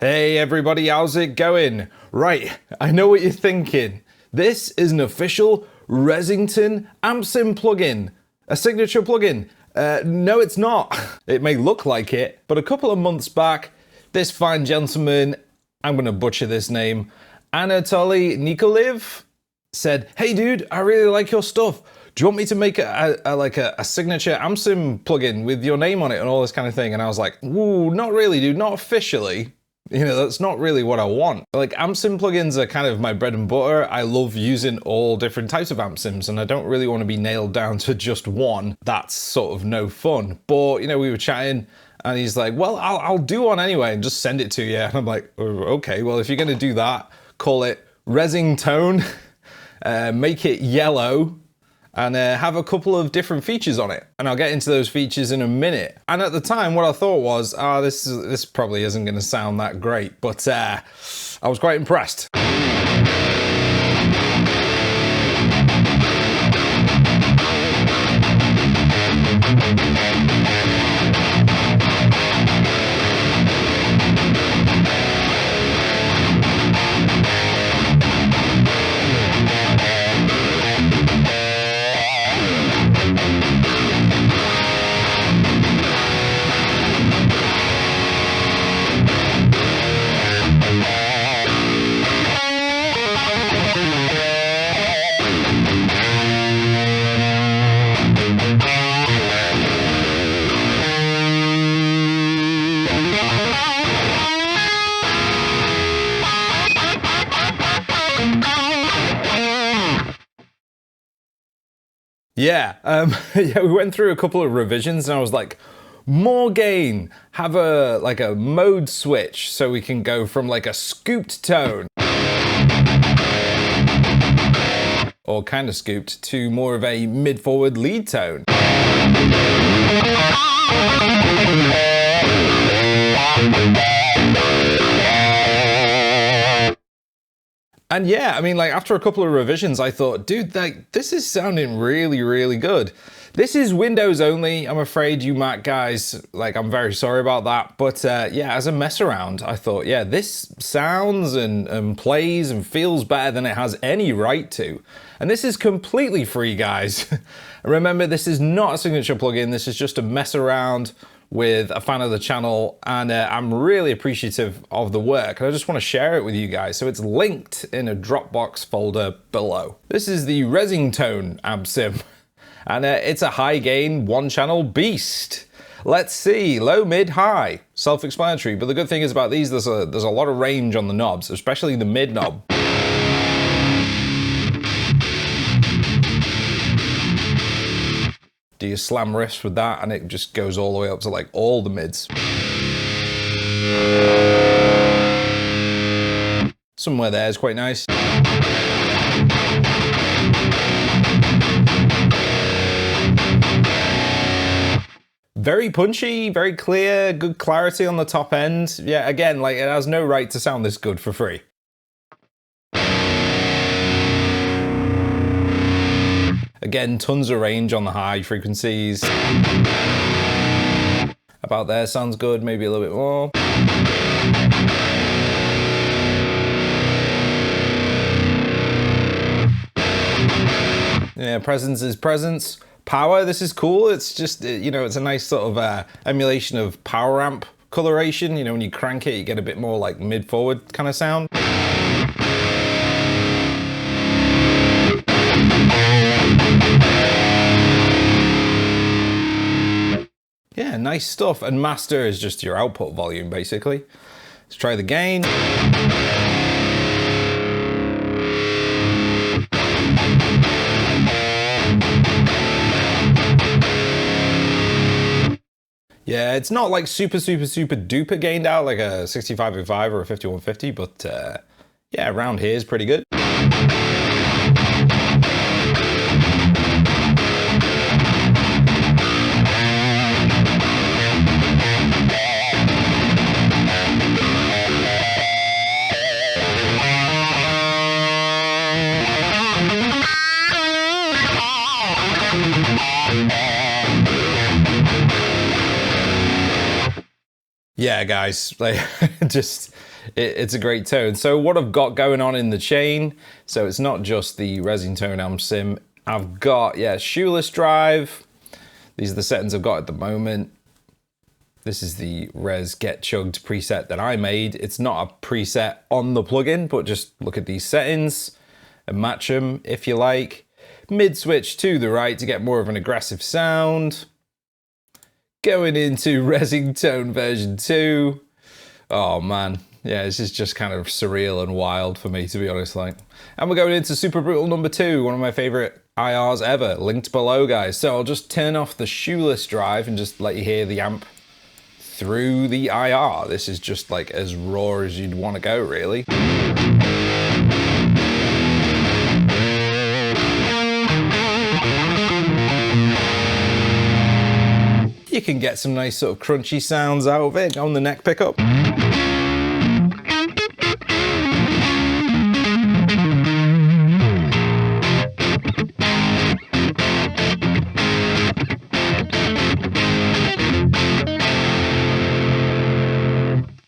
Hey everybody, how's it going? Right, I know what you're thinking. This is an official Resingtone amp sim plugin. A signature plugin. No, it's not. It may look like it, but a couple of months back, this fine gentleman, I'm gonna butcher this name, Anatoliy said, "Hey dude, I really like your stuff. Do you want me to make a signature amp sim plugin with your name on it and all this kind of thing?" And I was like, "Ooh, not really, dude, not officially. You know, that's not really what I want." Like, amp sim plugins are kind of my bread and butter. I love using all different types of amp sims, and I don't really want to be nailed down to just one. That's sort of no fun. But, you know, we were chatting, and he's like, "Well, I'll do one anyway and just send it to you." And I'm like, "Oh, okay, well, if you're going to do that, call it Resingtone, make it yellow, and have a couple of different features on it." And I'll get into those features in a minute. And at the time, what I thought was, this probably isn't going to sound that great, but I was quite impressed. Yeah, yeah, we went through a couple of revisions and I was like, more gain, have a mode switch so we can go from like a scooped tone, or kind of scooped, to more of a mid-forward lead tone. And yeah, I mean, like, after a couple of revisions, I thought, dude, like, this is sounding really, really good. This is Windows only, I'm afraid, you Mac guys. Like, I'm very sorry about that. But yeah, as a mess around, I thought, yeah, this sounds and plays and feels better than it has any right to. And this is completely free, guys. Remember, this is not a signature plugin. This is just a mess around with a fan of the channel, and I'm really appreciative of the work, and I just want to share it with you guys, so it's linked in a Dropbox folder below. This is the Resingtone amp sim, and it's a high gain one channel beast. Let's see, low, mid, high, self-explanatory, but the good thing is about these, there's a lot of range on the knobs, especially the mid knob. Do you slam riffs with that and it just goes all the way up to like all the mids. Somewhere there is quite nice. Very punchy, very clear, good clarity on the top end. Yeah, again, like, it has no right to sound this good for free. Again, tons of range on the high frequencies. About there sounds good, maybe a little bit more. Yeah, presence is presence. Power, this is cool. It's just, you know, it's a nice sort of emulation of power amp coloration. You know, when you crank it, you get a bit more like mid-forward kind of sound. Yeah, nice stuff. And master is just your output volume, basically. Let's try the gain. Yeah, it's not like super duper gained out like a 6505 or a 5150, but yeah, around here is pretty good. yeah, guys, like just it's a great tone. So what I've got going on in the chain, so it's not just the Resingtone amp sim. I've got, yeah, Shoeless drive. These are the settings I've got at the moment. This is the Res Get Chugged preset that I made. It's not a preset on the plugin, but just look at these settings and match them if you like. Mid switch to the right to get more of an aggressive sound. Going into Resingtone version 2. Oh man, yeah, this is just kind of surreal and wild for me, to be honest. Like, and we're going into Super Brutal number 2, one of my favorite IRs ever, linked below, guys. So I'll just turn off the Shoeless drive and just let you hear the amp through the IR. This is just like as raw as you'd want to go, really. You can get some nice sort of crunchy sounds out of it on the neck pickup.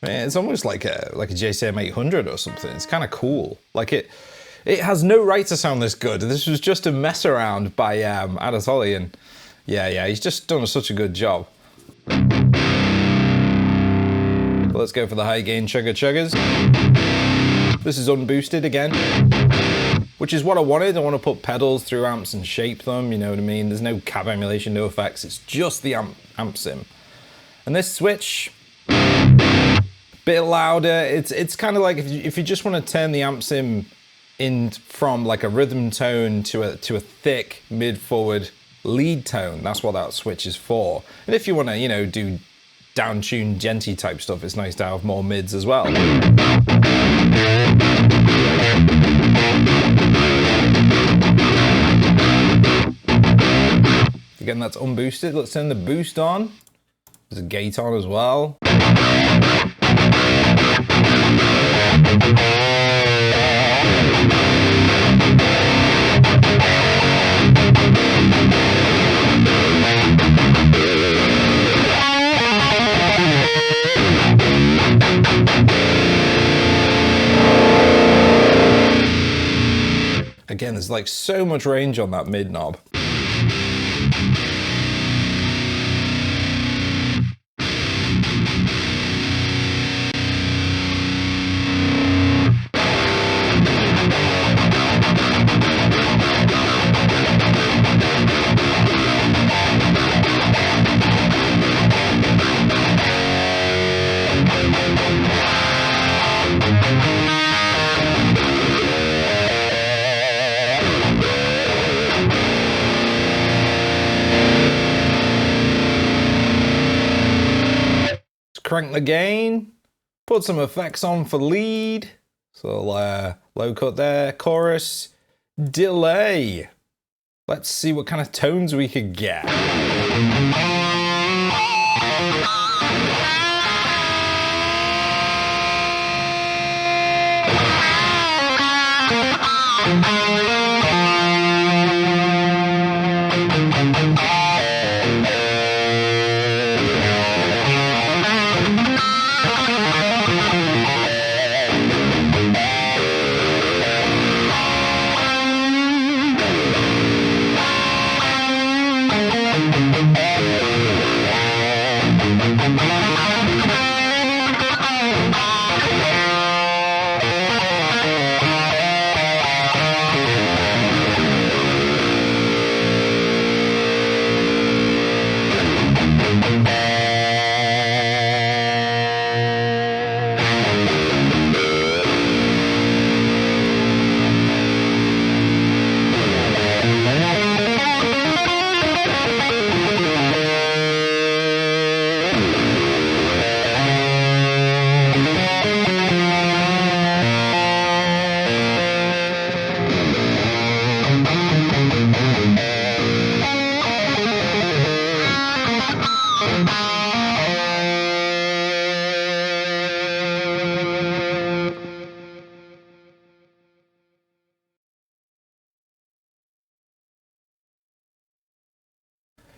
It's almost like a JCM 800 or something. It's kind of cool. Like it has no right to sound this good. This was just a mess around by Anatoliy, and yeah, he's just done such a good job. Let's go for the high gain chuggers. This is unboosted again, which is what I wanted. I want to put pedals through amps and shape them, you know what I mean? There's no cab emulation, no effects. It's just the amp sim. And this switch, bit louder. It's kind of like if you just want to turn the amp sim in from like a rhythm tone to a thick mid forward lead tone. That's what that switch is for. And if you want to, you know, do down tuned genty type stuff, it's nice to have more mids as well. Again, that's unboosted. Let's turn the boost on. There's a gate on as well. Again, there's like so much range on that mid knob. Crank the gain, put some effects on for lead. So low cut there, chorus, delay. Let's see what kind of tones we could get.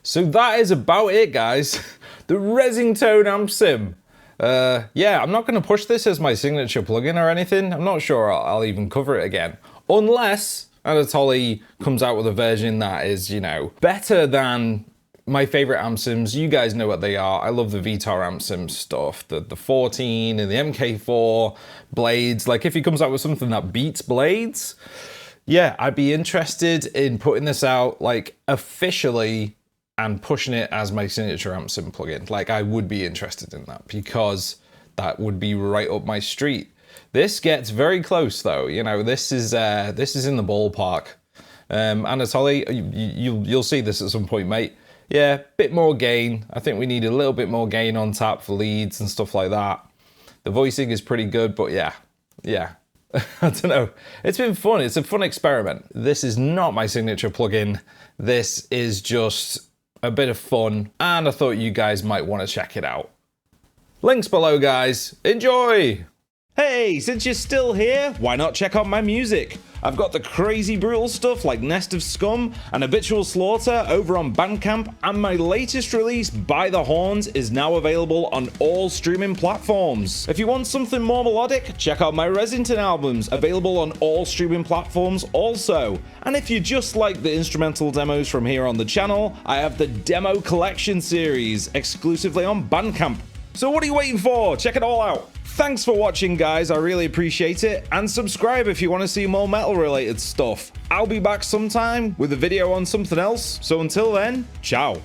So that is about it, guys. The Resingtone amp sim. Yeah, I'm not going to push this as my signature plugin or anything. I'm not sure I'll even cover it again. Unless Anatoliy comes out with a version that is, you know, better than my favorite amp sims. You guys know what they are. I love the VTOR amp sim stuff, the 14 and the MK4 blades. Like if he comes out with something that beats blades, yeah, I'd be interested in putting this out like officially and pushing it as my signature amp sim plugin. Like I would be interested in that because that would be right up my street. This gets very close though. You know, this is in the ballpark. Anatoliy, you'll see this at some point, mate. Yeah, bit more gain. I think we need a little bit more gain on tap for leads and stuff like that. The voicing is pretty good, but yeah. I don't know. It's been fun. It's a fun experiment. This is not my signature plugin. This is just a bit of fun, and I thought you guys might want to check it out. Links below, guys. Enjoy! Hey, since you're still here, why not check out my music? I've got the crazy brutal stuff like Nest of Scum and Habitual Slaughter over on Bandcamp, and my latest release, By the Horns, is now available on all streaming platforms. If you want something more melodic, check out my Resingtone albums, available on all streaming platforms also. And if you just like the instrumental demos from here on the channel, I have the Demo Collection series, exclusively on Bandcamp. So what are you waiting for? Check it all out. Thanks for watching, guys. I really appreciate it. And subscribe if you want to see more metal related stuff. I'll be back sometime with a video on something else. So until then, ciao.